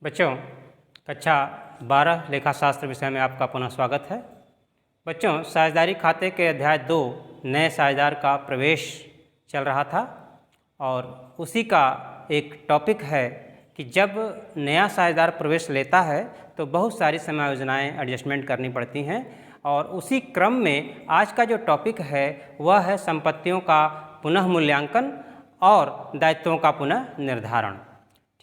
बच्चों, कक्षा 12 लेखाशास्त्र विषय में आपका पुनः स्वागत है। बच्चों, साझेदारी खाते के अध्याय 2 नए साझेदार का प्रवेश चल रहा था और उसी का एक टॉपिक है कि जब नया साझेदार प्रवेश लेता है तो बहुत सारी समायोजनाएं एडजस्टमेंट करनी पड़ती हैं और उसी क्रम में आज का जो टॉपिक है वह है संपत्तियों का पुनः मूल्यांकन और दायित्वों का पुनः निर्धारण।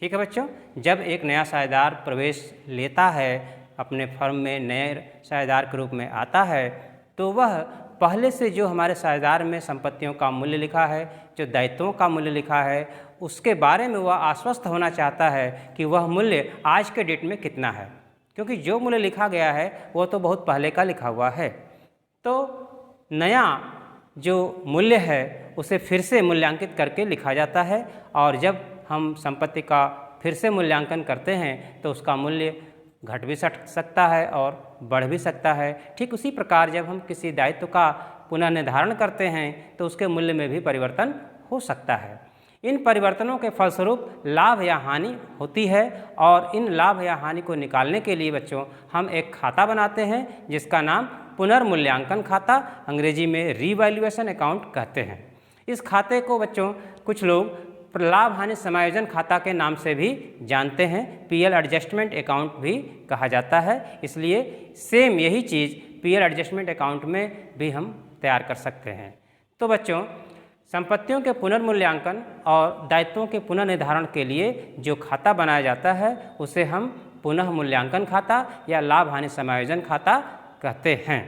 ठीक है बच्चों, जब एक नया साझेदार प्रवेश लेता है, अपने फर्म में नए साझेदार के रूप में आता है, तो वह पहले से जो हमारे साझेदार में संपत्तियों का मूल्य लिखा है, जो दायित्वों का मूल्य लिखा है, उसके बारे में वह आश्वस्त होना चाहता है कि वह मूल्य आज के डेट में कितना है, क्योंकि जो मूल्य लिखा गया है वह तो बहुत पहले का लिखा हुआ है। तो नया जो मूल्य है उसे फिर से मूल्यांकित करके लिखा जाता है और जब हम संपत्ति का फिर से मूल्यांकन करते हैं तो उसका मूल्य घट भी सकता है और बढ़ भी सकता है। ठीक उसी प्रकार जब हम किसी दायित्व का पुनः निर्धारण करते हैं तो उसके मूल्य में भी परिवर्तन हो सकता है। इन परिवर्तनों के फलस्वरूप लाभ या हानि होती है और इन लाभ या हानि को निकालने के लिए बच्चों हम एक खाता बनाते हैं जिसका नाम पुनर्मूल्यांकन खाता, अंग्रेजी में रीवैल्यूएशन अकाउंट कहते हैं। इस खाते को बच्चों कुछ लोग लाभ हानि समायोजन खाता के नाम से भी जानते हैं, पीएल एडजस्टमेंट अकाउंट भी कहा जाता है। इसलिए सेम यही चीज़ पीएल एडजस्टमेंट अकाउंट में भी हम तैयार कर सकते हैं। तो बच्चों, संपत्तियों के पुनर्मूल्यांकन और दायित्वों के पुनर्निर्धारण के लिए जो खाता बनाया जाता है उसे हम पुनः मूल्यांकन खाता या लाभ हानि समायोजन खाता कहते हैं।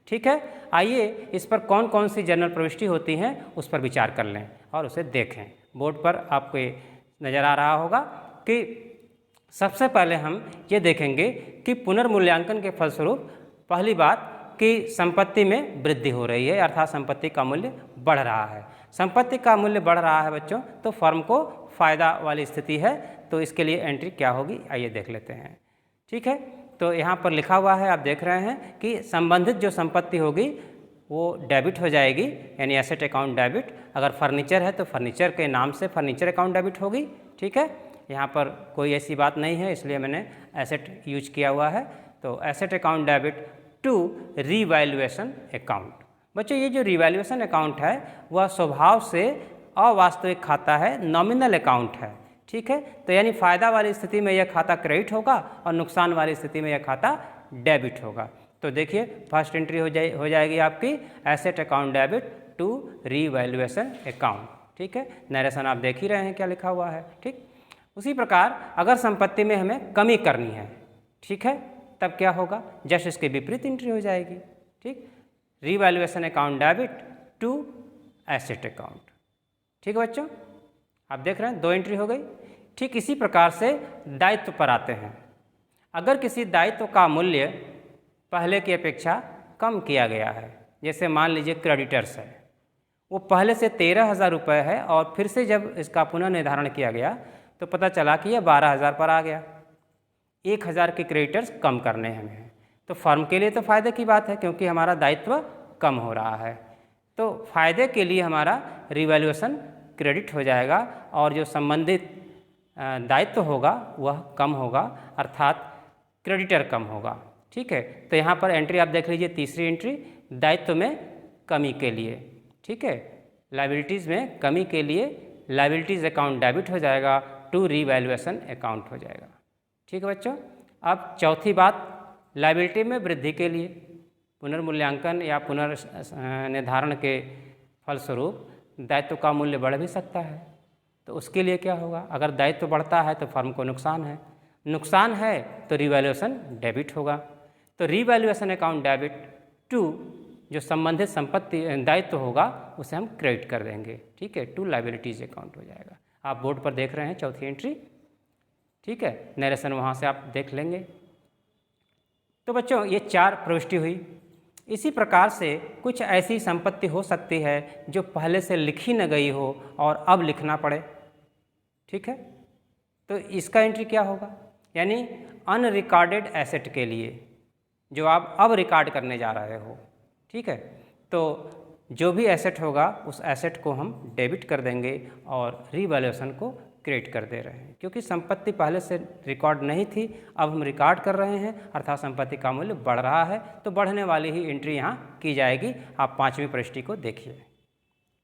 ठीक है, आइए इस पर कौन कौन सी जनरल प्रविष्टि होती हैं उस पर विचार कर लें और उसे देखें। बोर्ड पर आपको नज़र आ रहा होगा कि सबसे पहले हम ये देखेंगे कि पुनर्मूल्यांकन के फलस्वरूप पहली बात कि संपत्ति में वृद्धि हो रही है, अर्थात संपत्ति का मूल्य बढ़ रहा है। संपत्ति का मूल्य बढ़ रहा है बच्चों तो फर्म को फ़ायदा वाली स्थिति है, तो इसके लिए एंट्री क्या होगी आइए देख लेते हैं। ठीक है, तो यहाँ पर लिखा हुआ है, आप देख रहे हैं कि संबंधित जो संपत्ति होगी वो डेबिट हो जाएगी, यानी एसेट अकाउंट डेबिट। अगर फर्नीचर है तो फर्नीचर के नाम से फर्नीचर अकाउंट डेबिट होगी। ठीक है, यहाँ पर कोई ऐसी बात नहीं है इसलिए मैंने एसेट यूज किया हुआ है। तो asset account debit to revaluation account. बच्चों, ये जो रीवैल्यूएशन अकाउंट है वह स्वभाव से अवास्तविक खाता है, नॉमिनल अकाउंट है। ठीक है, तो यानी फ़ायदा वाली स्थिति में यह खाता क्रेडिट होगा और नुकसान वाली स्थिति में यह खाता डेबिट होगा। तो देखिए फर्स्ट एंट्री हो जाएगी आपकी asset account debit to revaluation account. ठीक है, नरेशन आप देख ही रहे हैं क्या लिखा हुआ है। ठीक, उसी प्रकार अगर संपत्ति में हमें कमी करनी है, ठीक है, तब क्या होगा, जस्ट इसके विपरीत एंट्री हो जाएगी। ठीक, revaluation account debit to asset account. ठीक है बच्चों, आप देख रहे हैं 2 एंट्री हो गई। ठीक इसी प्रकार से दायित्व पर आते हैं। अगर किसी दायित्व का मूल्य पहले की अपेक्षा कम किया गया है, जैसे मान लीजिए क्रेडिटर्स है, वो पहले से 13,000 रुपये है और फिर से जब इसका पुनः निर्धारण किया गया तो पता चला कि यह 12,000 पर आ गया। 1,000 के क्रेडिटर्स कम करने हमें, तो फर्म के लिए तो फ़ायदे की बात है क्योंकि हमारा दायित्व कम हो रहा है। तो फ़ायदे के लिए हमारा रिवैल्यूएशन क्रेडिट हो जाएगा और जो संबंधित दायित्व होगा वह कम होगा, अर्थात क्रेडिटर कम होगा। ठीक है, तो यहाँ पर एंट्री आप देख लीजिए, तीसरी एंट्री दायित्व में कमी के लिए। ठीक है, लायबिलिटीज़ में कमी के लिए लायबिलिटीज़ अकाउंट डेबिट हो जाएगा टू रीवैल्यूएशन अकाउंट हो जाएगा। ठीक है बच्चों, अब चौथी बात लायबिलिटी में वृद्धि के लिए पुनर्मूल्यांकन या पुनर्निर्धारण के फलस्वरूप दायित्व का मूल्य बढ़ भी सकता है, तो उसके लिए क्या होगा, अगर दायित्व बढ़ता है तो फर्म को नुकसान है, नुकसान है तो रीवैल्यूएशन डेबिट होगा। तो रीवैल्यूएशन अकाउंट डेबिट टू जो संबंधित संपत्ति दायित्व होगा उसे हम क्रेडिट कर देंगे। ठीक है, टू लायबिलिटीज अकाउंट हो जाएगा। आप बोर्ड पर देख रहे हैं चौथी एंट्री। ठीक है, नरेशन वहाँ से आप देख लेंगे। तो बच्चों, ये 4 प्रविष्टि हुई। इसी प्रकार से कुछ ऐसी संपत्ति हो सकती है जो पहले से लिखी न गई हो और अब लिखना पड़े। ठीक है, तो इसका एंट्री क्या होगा, यानी अनरिकॉर्डेड एसेट के लिए जो आप अब रिकॉर्ड करने जा रहे हो। ठीक है, तो जो भी एसेट होगा उस एसेट को हम डेबिट कर देंगे और रीवैल्यूएशन को क्रिएट कर दे रहे हैं, क्योंकि संपत्ति पहले से रिकॉर्ड नहीं थी, अब हम रिकॉर्ड कर रहे हैं, अर्थात संपत्ति का मूल्य बढ़ रहा है, तो बढ़ने वाली ही एंट्री यहाँ की जाएगी। आप 5वीं प्रविष्टि को देखिए,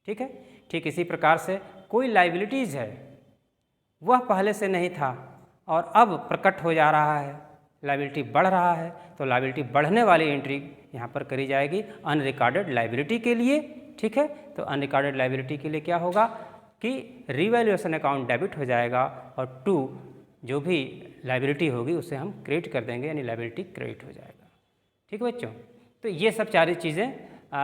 ठीक है। ठीक इसी प्रकार से कोई लाइबिलिटीज़ है, वह पहले से नहीं था और अब प्रकट हो जा रहा है, लाइबिलिटी बढ़ रहा है, तो लाइबिलिटी बढ़ने वाली एंट्री यहाँ पर करी जाएगी अनरिकॉर्डेड लाइबिलिटी के लिए, ठीक है। तो अनरिकॉर्डेड लाइबिलिटी के लिए क्या होगा कि रीवैल्यूएशन अकाउंट डेबिट हो जाएगा और 2 जो भी लाइबिलिटी होगी उसे हम क्रेडिट कर देंगे, यानी लाइबिलिटी क्रेडिट हो जाएगा, ठीक है बच्चों। तो ये सब सारी चीज़ें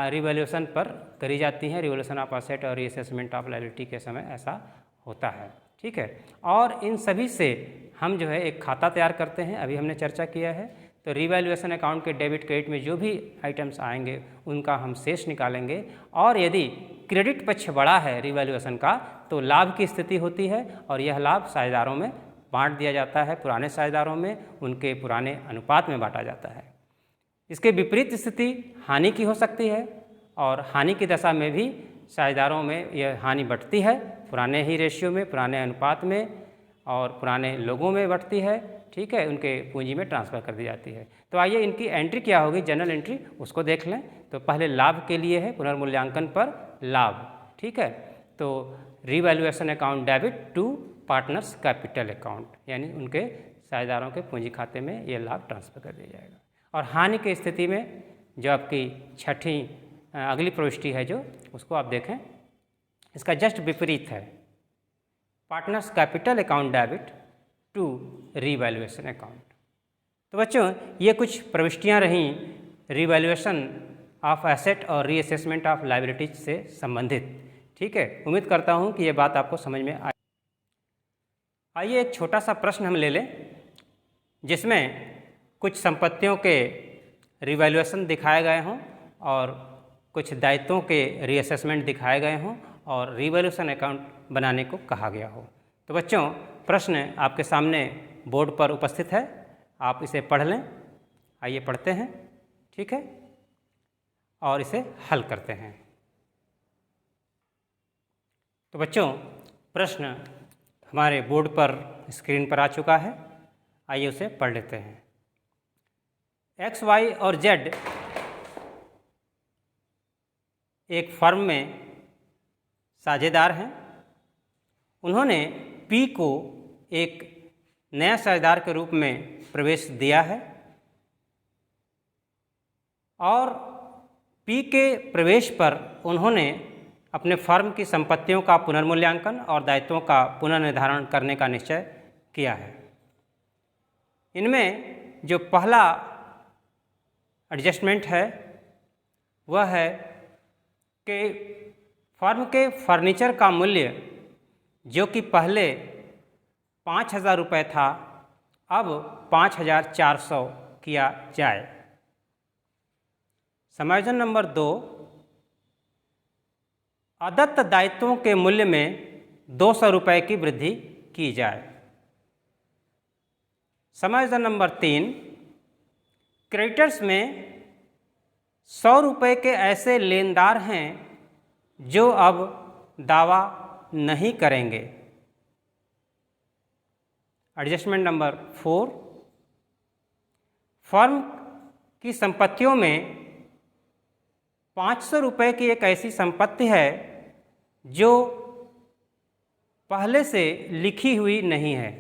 रिवैल्यूएशन पर करी जाती हैं। रिवैल्यूएशन ऑफ एसेट और रीअसेसमेंट ऑफ लाइबिलिटी के समय ऐसा होता है, ठीक है। और इन सभी से हम जो है एक खाता तैयार करते हैं, अभी हमने चर्चा किया है। तो रिवैल्यूएशन अकाउंट के डेबिट क्रेडिट में जो भी आइटम्स आएंगे उनका हम शेष निकालेंगे, और यदि क्रेडिट पक्ष बड़ा है रिवैल्यूएशन का तो लाभ की स्थिति होती है, और यह लाभ साझेदारों में बांट दिया जाता है, पुराने साझेदारों में उनके पुराने अनुपात में बांटा जाता है। इसके विपरीत स्थिति हानि की हो सकती है, और हानि की दशा में भी साझेदारों में यह हानि बढ़ती है, पुराने ही रेशियो में, पुराने अनुपात में और पुराने लोगों में बढ़ती है, ठीक है, उनके पूंजी में ट्रांसफ़र कर दी जाती है। तो आइए इनकी एंट्री क्या होगी, जनरल एंट्री, उसको देख लें। तो पहले लाभ के लिए है, पुनर्मूल्यांकन पर लाभ, ठीक है। तो revaluation account debit to partners capital account, यानी उनके साझेदारों के पूंजी खाते में ये लाभ ट्रांसफ़र कर दिया जाएगा। और हानि की स्थिति में जो आपकी छठी अगली प्रविष्टि है जो, उसको आप देखें, इसका जस्ट विपरीत है, partners capital account debit to revaluation account. तो बच्चों ये कुछ प्रविष्टियाँ रहीं रिवैल्यूएशन ऑफ एसेट और रीअसेसमेंट ऑफ लायबिलिटीज से संबंधित, ठीक है। उम्मीद करता हूँ कि ये बात आपको समझ में आए। आइए एक छोटा सा प्रश्न हम ले लें जिसमें कुछ संपत्तियों के रिवैल्यूएशन दिखाए गए हों और कुछ दायित्वों के रीअसेसमेंट दिखाए गए हों और रिवैल्यूएशन अकाउंट बनाने को कहा गया हो। तो बच्चों प्रश्न आपके सामने बोर्ड पर उपस्थित है, आप इसे पढ़ लें। आइए पढ़ते हैं, ठीक है, और इसे हल करते हैं। तो बच्चों प्रश्न हमारे बोर्ड पर स्क्रीन पर आ चुका है, आइए उसे पढ़ लेते हैं। एक्स, वाई और जेड एक फर्म में साझेदार हैं। उन्होंने पी को एक नया साझेदार के रूप में प्रवेश दिया है और पी के प्रवेश पर उन्होंने अपने फर्म की संपत्तियों का पुनर्मूल्यांकन और दायित्वों का पुनर्निर्धारण करने का निश्चय किया है। इनमें जो पहला एडजस्टमेंट है वह है कि फर्म के फर्नीचर का मूल्य जो कि पहले 5,000 रुपये था अब 5,400 किया जाए। समायोजन नंबर 2, अदत्त दायित्वों के मूल्य में 200 रुपये की वृद्धि की जाए। समायोजन नंबर 3, क्रेडिटर्स में 100 रुपये के ऐसे लेनदार हैं जो अब दावा नहीं करेंगे। एडजस्टमेंट नंबर 4, फर्म की संपत्तियों में 500 रुपये की एक ऐसी संपत्ति है जो पहले से लिखी हुई नहीं है,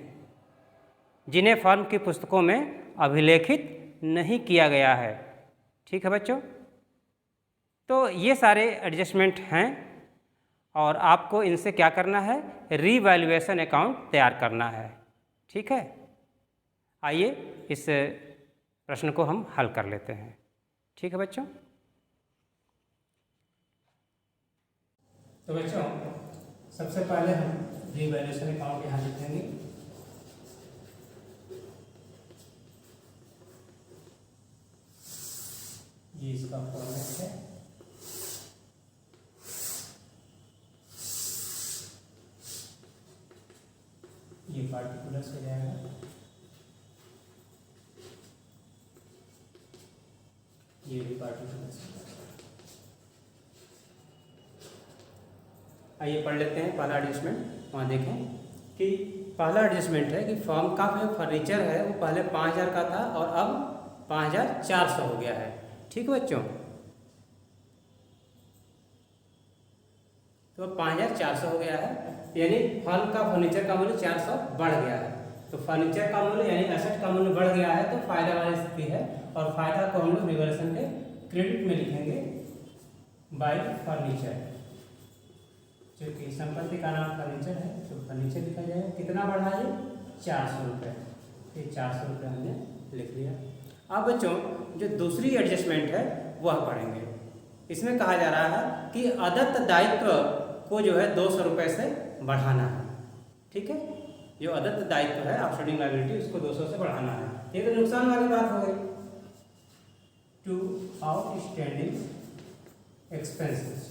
जिन्हें फर्म की पुस्तकों में अभिलेखित नहीं किया गया है। ठीक है बच्चों, तो ये सारे एडजस्टमेंट हैं और आपको इनसे क्या करना है, रीवैल्यूएशन अकाउंट तैयार करना है। ठीक है, आइए इस प्रश्न को हम हल कर लेते हैं। ठीक है बच्चों, तो बच्चों सबसे पहले हम रीवैल्यूएशन अकाउंट यहाँ लिखेंगे। ये इसका फॉर्मेट है। ये पार्टिकुलर्स हो जाएगा, ये भी पार्टिकुलर्स हो जाएगा। आइए पढ़ लेते हैं पहला एडजस्टमेंट। वहाँ देखें कि पहला एडजस्टमेंट है कि फर्म का जो फर्नीचर है वो पहले 5000 का था और अब 5400 हो गया है। ठीक है बच्चों, तो 5400 हो गया है, यानी फर्म का फर्नीचर का मूल्य 400 बढ़ गया है। तो फर्नीचर का मूल्य यानी एसेट का मूल्य बढ़ गया है तो फायदा वाली स्थिति है, और फायदा को हम लोग रिवर्सन के क्रेडिट में लिखेंगे बाय फर्नीचर। क्योंकि संपत्ति का नाम फर्नीचर है तो फर्नीचर लिखा जाएगा। कितना बढ़ा है? 400 रुपये। ये 400 रुपये हमने लिख लिया। अब बच्चों जो दूसरी एडजस्टमेंट है वह पढ़ेंगे। इसमें कहा जा रहा है कि अदत्त दायित्व को जो है 200 रुपये से बढ़ाना है। ठीक है, जो अदत्त दायित्व है आउटस्टैंडिंग लायबिलिटी उसको 200 से बढ़ाना है। ये तो नुकसान वाली बात हो गई। टू आउटस्टैंडिंग एक्सपेंसेस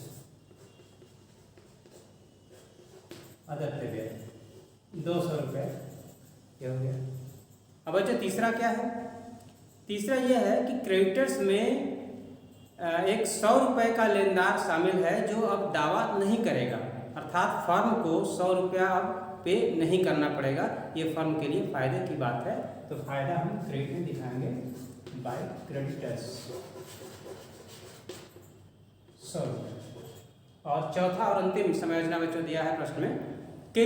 अदत्त व्यय 200 रुपये ये हो गया। अब बच्चों तीसरा क्या है? तीसरा यह है कि क्रेडिटर्स में एक 100 रुपये का लेनदार शामिल है जो अब दावा नहीं करेगा, अर्थात फर्म को 100 रुपया अब पे नहीं करना पड़ेगा। ये फर्म के लिए फायदे की बात है, तो फायदा हम क्रेडिट में दिखाएंगे बाय क्रेडिटर्स 100 रुपये। और चौथा और अंतिम समायोजना बच्चों दिया है प्रश्न में कि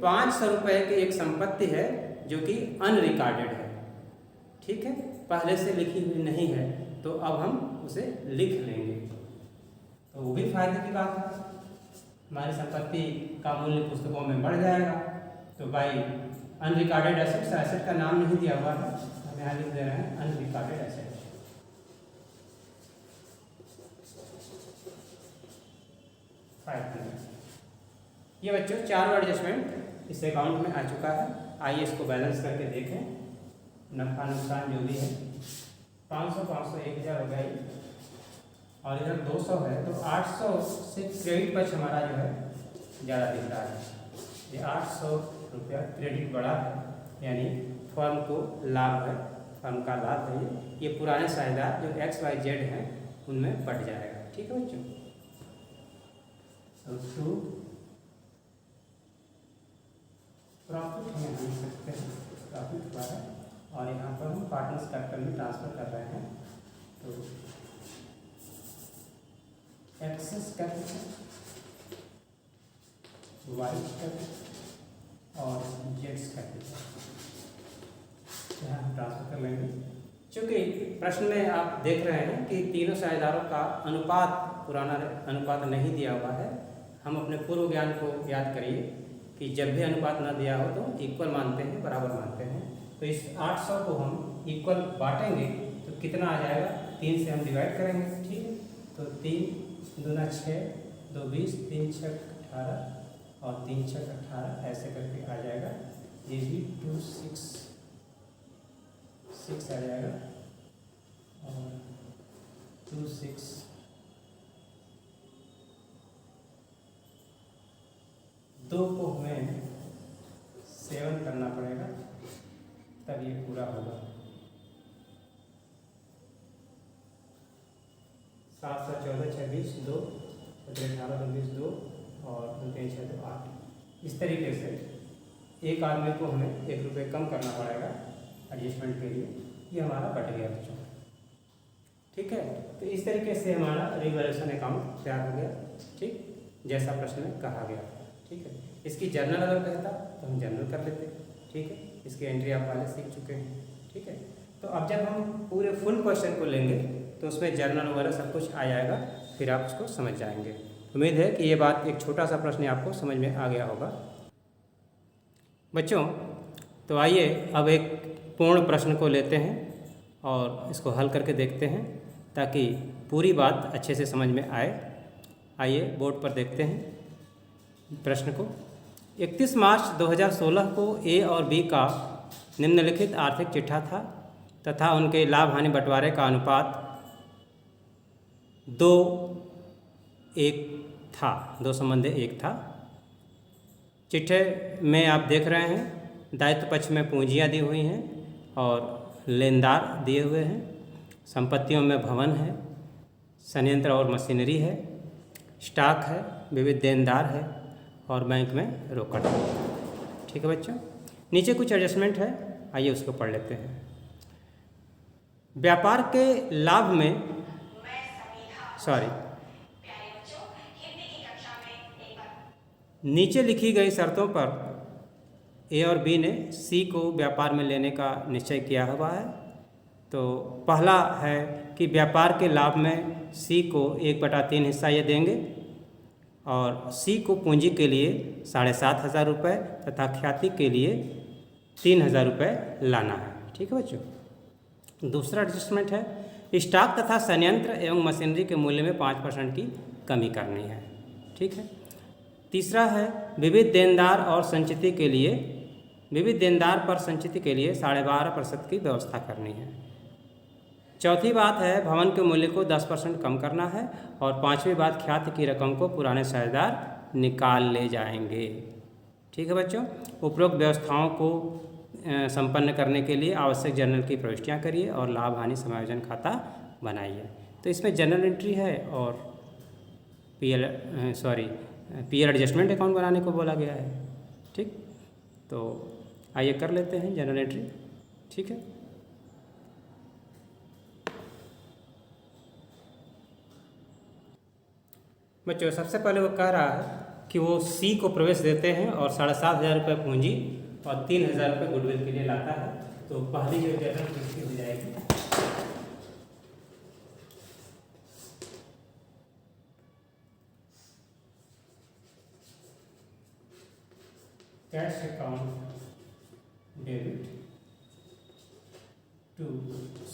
500 रुपये की एक संपत्ति है जो कि अनरिकॉर्डेड है। ठीक है, पहले से लिखी हुई नहीं है, तो अब हम उसे लिख लेंगे, तो वो भी फायदे की बात है। हमारी संपत्ति का मूल्य पुस्तकों में बढ़ जाएगा। तो बाई अनरिकॉर्डेड एसेट्स, एसेट का नाम नहीं दिया हुआ है, हम यहाँ लिख दे रहे हैं अनरिकॉर्डेड एसेट। ये बच्चों चारों एडजस्टमेंट इस अकाउंट में आ चुका है। आइए इसको बैलेंस करके देखें। नफा नुकसान जो भी है 500 500 1000 हो गई, और इधर 200 है, तो 800 से क्रेडिट पक्ष हमारा जो है ज़्यादा दिख रहा है। ये 800 रुपया क्रेडिट बढ़ा है, यानी फर्म को लाभ है, फर्म का लाभ है। ये पुराने साझेदार जो XYZ हैं उनमें बढ़ जाएगा। ठीक है बच्चों, तो प्रॉफिट हमें देख सकते हैं, प्रॉफिट हुआ है, और यहाँ पर हम पार्टनर्स कैपिटल में ट्रांसफर कर रहे हैं। तो एक्सेस कैपिटल, वाई कैपिटल और जेड्स कैपिटल यहाँ हम ट्रांसफर कर लेंगे। चूँकि प्रश्न में आप देख रहे हैं कि तीनों साझेदारों का अनुपात, पुराना अनुपात नहीं दिया हुआ है। हम अपने पूर्व ज्ञान को याद करिए कि जब भी अनुपात न दिया हो तो इक्वल मानते हैं, बराबर मानते हैं। तो इस 800 को हम इक्वल बांटेंगे तो कितना आ जाएगा? 3 से हम डिवाइड करेंगे। ठीक है, तो 3 दूना 6, 2 20, 3 6 18 और 3 6 18 ऐसे करके आ जाएगा। ये भी 2 6 6 आ जाएगा, और 2 6 2 को हमें 7 करना पड़ेगा तब ये पूरा होगा। 7 7 14 26 2 17 18 19 2 और 2 3 6 2 8। इस तरीके से एक आदमी को हमें 1 रुपये कम करना पड़ेगा एडजस्टमेंट के लिए। ये हमारा बट गया बच्चों। ठीक है, तो इस तरीके से हमारा रिवैल्यूएशन अकाउंट तैयार हो गया। ठीक, जैसा प्रश्न में कहा गया। ठीक है, इसकी जर्नल अगर कहता तो हम जर्नल कर लेते। ठीक है, इसकी एंट्री आप पहले सीख चुके हैं। ठीक है, तो अब जब हम पूरे फुल क्वेश्चन को लेंगे तो उसमें जर्नल वगैरह सब कुछ आ जाएगा, फिर आप उसको समझ जाएंगे। उम्मीद है कि ये बात, एक छोटा सा प्रश्न आपको समझ में आ गया होगा बच्चों। तो आइए अब एक पूर्ण प्रश्न को लेते हैं और इसको हल करके देखते हैं ताकि पूरी बात अच्छे से समझ में आए। आइए बोर्ड पर देखते हैं प्रश्न को। 31 मार्च 2016 को ए और बी का निम्नलिखित आर्थिक चिट्ठा था तथा उनके लाभ हानि बंटवारे का अनुपात 2:1 था, 2 संबंधी 1 था। चिट्ठे में आप देख रहे हैं दायित्व पक्ष में पूंजियाँ दी हुई हैं और लेनदार दिए हुए हैं। संपत्तियों में भवन है, संयंत्र और मशीनरी है, स्टॉक है, विविध देनदार है और बैंक में रोकड़ है। ठीक। ठीक है बच्चों। नीचे कुछ एडजस्टमेंट है, आइए उसको पढ़ लेते हैं। व्यापार के लाभ में नीचे लिखी गई शर्तों पर ए और बी ने सी को व्यापार में लेने का निश्चय किया हुआ है। तो पहला है कि व्यापार के लाभ में सी को 1/3 हिस्सा ये देंगे और सी को पूंजी के लिए 7,500 रुपये तथा ख्याति के लिए 3,000 रुपये लाना है। ठीक है बच्चों। दूसरा एडजस्टमेंट है स्टॉक तथा संयंत्र एवं मशीनरी के मूल्य में 5% की कमी करनी है। ठीक है। तीसरा है विविध देनदार और संचिति के लिए विविध देनदार पर संचिति के लिए 12.5% की व्यवस्था करनी है। चौथी बात है भवन के मूल्य को 10% कम करना है और पांचवी बात ख्याति की रकम को पुराने साझेदार निकाल ले जाएंगे। ठीक है बच्चों। उपरोक्त व्यवस्थाओं को संपन्न करने के लिए आवश्यक जर्नल की प्रविष्टियां करिए और लाभ हानि समायोजन खाता बनाइए। तो इसमें जर्नल एंट्री है और पीएल एडजस्टमेंट अकाउंट बनाने को बोला गया है। ठीक, तो आइए कर लेते हैं जर्नल एंट्री। ठीक है। बच्चों सबसे पहले वो कह रहा है कि वो सी को प्रवेश देते हैं और 7,500 रुपये पूंजी और 3,000 रुपये गुडविल के लिए लाता है। तो पहली जो जर्नल एंट्री हो जाएगी cash account debit to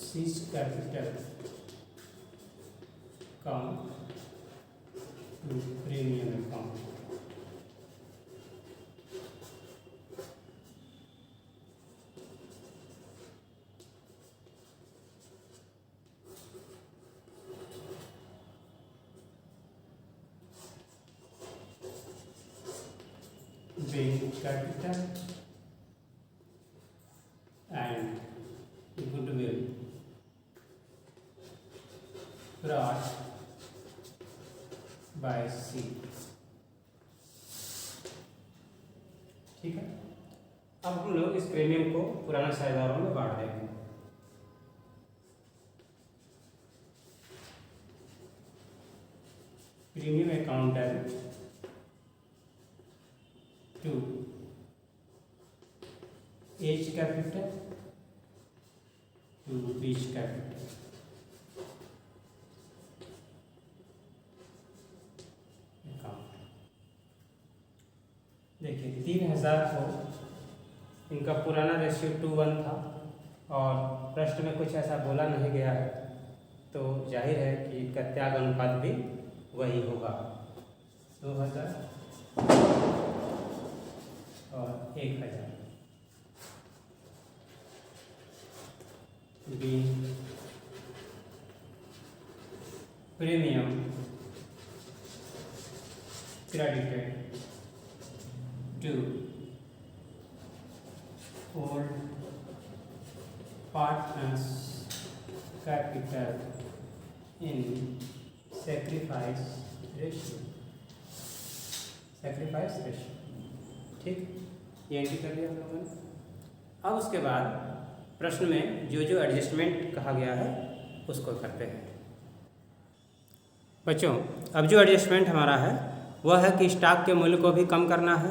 C's capital account to premium account. Being capital and goodwill brought by C। ठीक है। अब हम लोग इस प्रीमियम को पुराने साझेदारों में बांट देंगे। Premium account debit to H capital to Beach capital। देखिए 3,000 को इनका पुराना रेशियो 2:1 था और प्रश्न में कुछ ऐसा बोला नहीं गया है, तो जाहिर है कि इनका त्याग अनुपात भी वही होगा 2,000 और 1,000। B premium credited to old partners capital in sacrifice ratio. ठीक, ये एंट्री कर लिया हम लोगों ने। अब उसके बाद प्रश्न में जो जो एडजस्टमेंट कहा गया है उसको करते हैं। बच्चों अब जो एडजस्टमेंट हमारा है वह है कि स्टॉक के मूल्य को भी कम करना है,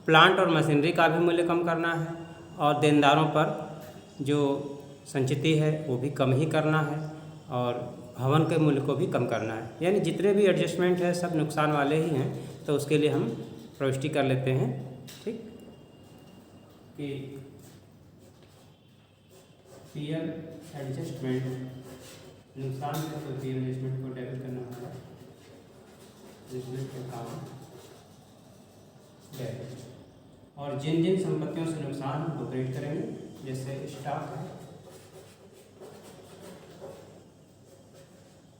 प्लांट और मशीनरी का भी मूल्य कम करना है और देनदारों पर जो संचिति है वो भी कम ही करना है और भवन के मूल्य को भी कम करना है। यानी जितने भी एडजस्टमेंट है सब नुकसान वाले ही हैं, तो उसके लिए हम प्रविष्टि कर लेते हैं। ठीक, कि पीएल एडजस्टमेंट नुकसान है तो पीएल एडजस्टमेंट को डेबिट करना होगा, एडजस्टमेंट अकाउंट डेबिट। और जिन जिन संपत्तियों से नुकसान वो क्रेडिट करेंगे, जैसे स्टॉक है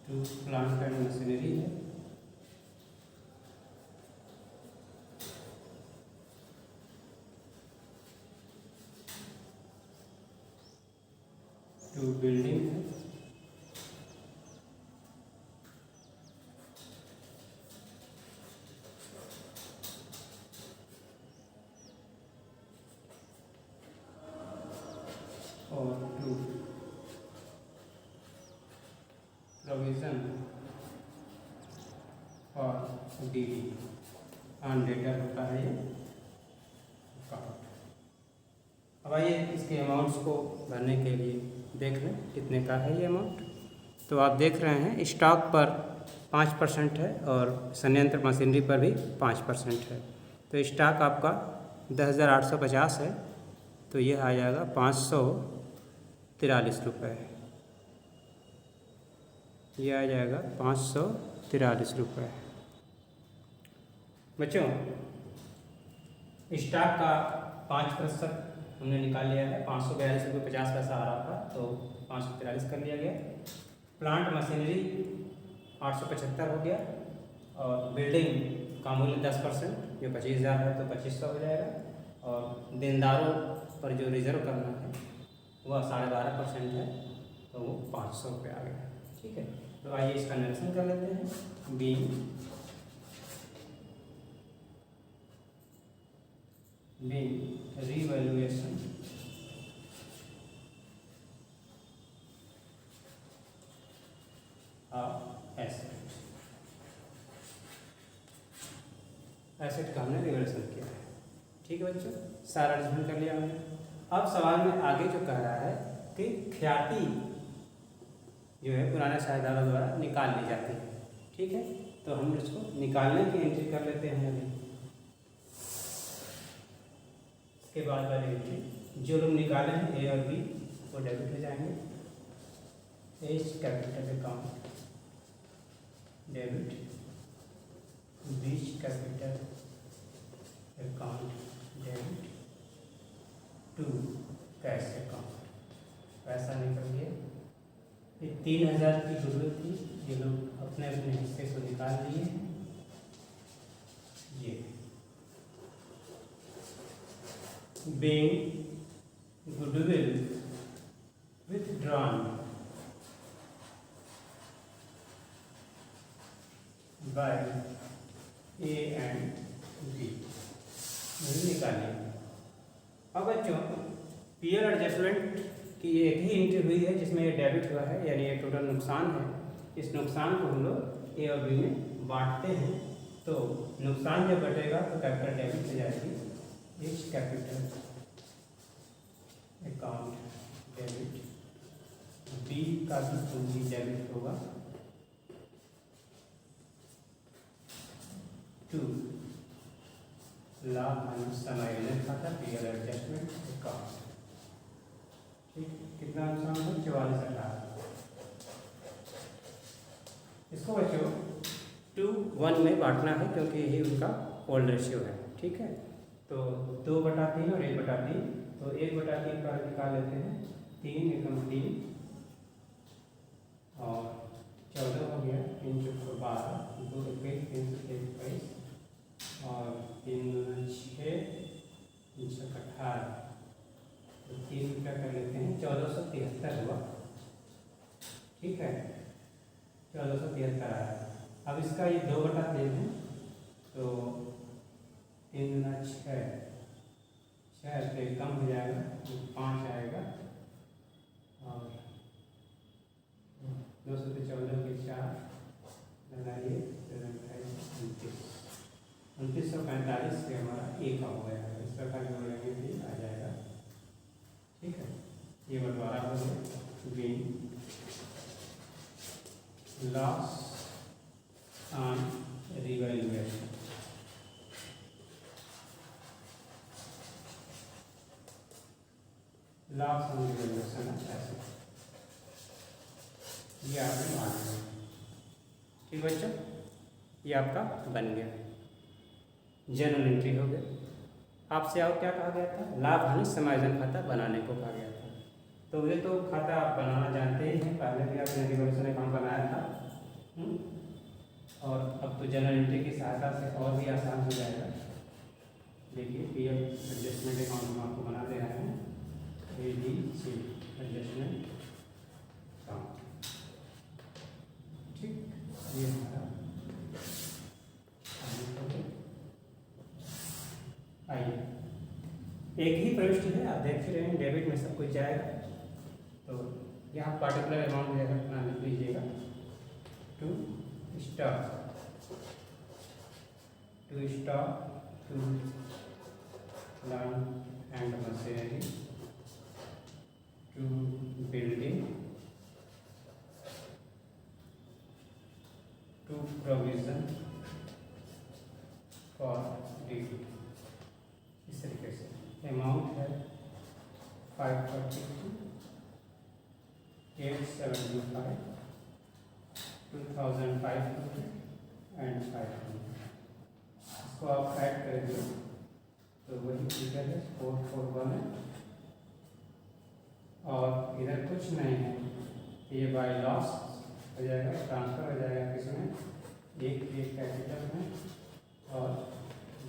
टू प्लांट एंड मशीनरी है टू बिल्डिंग है और 2 provision for DD on debtor होता है ये अकाउंट। अब आइए इसके अमाउंट्स को भरने के लिए देख लें कितने का है ये अमाउंट। तो आप देख रहे हैं स्टॉक पर 5% है और संयंत्र मशीनरी पर भी 5% है। तो स्टॉक आपका 10,850 है, तो यह आ जाएगा 543 रुपये। यह आ जाएगा 543 रुपये। बच्चों स्टॉक का 5% हमने निकाल लिया है, 542 रुपये 50 पैसा आ रहा था, तो 543 कर लिया गया। प्लांट मशीनरी 875 हो गया और बिल्डिंग का मूल्य 10% जो 25,000 है तो 2500 हो जाएगा। और देनदारों पर जो रिजर्व करना है वह 12.5% है, तो वो 500 रुपये आ गया। ठीक है, तो आइए इसका निरीक्षण कर लेते हैं। बीइंग रीवैल्यूएशन एसेट, एसेट का हमने रिवैल्यूएशन किया है। ठीक है बच्चों, सारा रिजल्ट कर लिया हमने। अब सवाल में आगे जो कह रहा है कि ख्याति जो है पुराने साझेदारों द्वारा निकाल ली जाती है। ठीक है, तो हम इसको निकालने की एंट्री कर लेते हैं अभी। इसके बाद वाली एंट्री जो लोग निकाले हैं ए और बी वो डेबिट हो जाएंगे। H capital account debit, B's capital account debit, to cash account. पैसा निकल गया। ये 3,000 की गुडविल थी, ये लोग अपने अपने हिस्से को निकाल लिए। ये being goodwill withdrawn by A and B निकालिए। अब बच्चों पीयर एडजस्टमेंट की एक ही एंट्री हुई है जिसमें ये डेबिट हुआ है, यानी ये टोटल नुकसान है। इस नुकसान को हम लोग ए और बी में बांटते हैं, तो नुकसान जब बटेगा तो कैपिटल डेबिट हो जाएगी। H capital account debit, B का भी पूंजी डेबिट होगा, टू लाभ हानि समायोजन खाता पीयर एडजस्टमेंट अकाउंट। ठीक, कितना नुकसान हो? 44,18। इसको बच्चों 2:1 में बांटना है क्योंकि यही उनका ओल्ड रेशियो है। ठीक है, तो 2/3 और 1/3, तो 1/3 का निकाल लेते हैं। 3 एकम 3 और 14 हो गया, 3 चौको 12, 2 21, 3 से 21 और 3 दूना 6, 3 छक्का 18, तो 3 रुपया कर लेते हैं। 1473 हुआ। ठीक है, 1473 आया। अब इसका ये 2/3 है, तो 3 दूना 6, 6 से कम हो जाएगा, 5 आएगा और 2 से 14 के 4 लगाइए, 2945 से हमारा एक हो गया है। इस प्रकार जोड़ेंगे भी आ जाएगा। ठीक है, ये बंटवारा हो गया। Gain loss on revaluation, loss on revaluation ऐसे ये आपने मान लिया। ठीक बच्चों, ये आपका बन गया, जनरल एंट्री हो गया। आपसे और क्या कहा गया था? लाभ हानि समायोजन खाता बनाने को कहा गया था। तो ये तो खाता आप बनाना जानते ही हैं, पहले भी आपने रिवैल्यूएशन अकाउंट बनाया था। और अब तो जनरल एंट्री की सहायता से और भी आसान हो जाएगा। देखिए पीएफ एडजस्टमेंट अकाउंट हम आपको बना दे रहे हैं। ABC adjustment account. ठीक, ये हमारा आइए, एक ही प्रविष्टि है, आप देख ही रहे हैं, डेबिट में सब कुछ जाएगा। तो यहाँ पार्टिकुलर अमाउंट जो है अपना लिख लीजिएगा। To stock to plant and machinery, to building, to provision for duty. इस तरीके से अमाउंट है 542, 875, 2500 एंड 500। इसको आप ऐड करेंगे तो वही फिगर है 441 है। और इधर कुछ नहीं है, ये बाय लॉस हो जाएगा, ट्रांसफ़र हो जाएगा किसमें, एक कैपिटल में और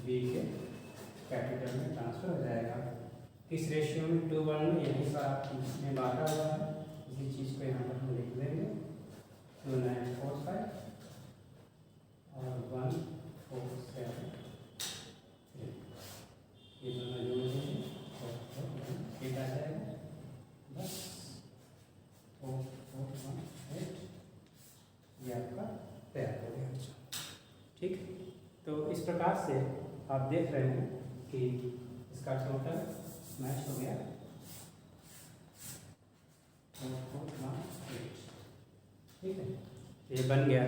बी के कैपिटल में ट्रांसफ़र हो जाएगा। किस रेशियो में, 2:1 में, यही पर इसमें बांटा हुआ है। इसी चीज़ को यहाँ पर हम लिख देंगे 2945 और 147। ये दोनों जोड़ देंगे और आ जाएगा, बस 4418 ये आपका तैयार हो गया। ठीक, तो इस प्रकार से आप देख रहे हैं कि इसका टोटल मैच हो गया 4418। ठीक है, ये बन गया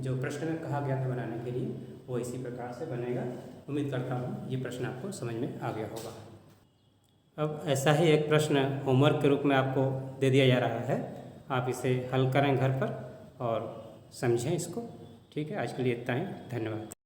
जो प्रश्न में कहा गया था बनाने के लिए, वो इसी प्रकार से बनेगा। उम्मीद करता हूँ ये प्रश्न आपको समझ में आ गया होगा। अब ऐसा ही एक प्रश्न होमवर्क के रूप में आपको दे दिया जा रहा है, आप इसे हल करें घर पर और समझें इसको। ठीक है, आज के लिए इतना ही, धन्यवाद।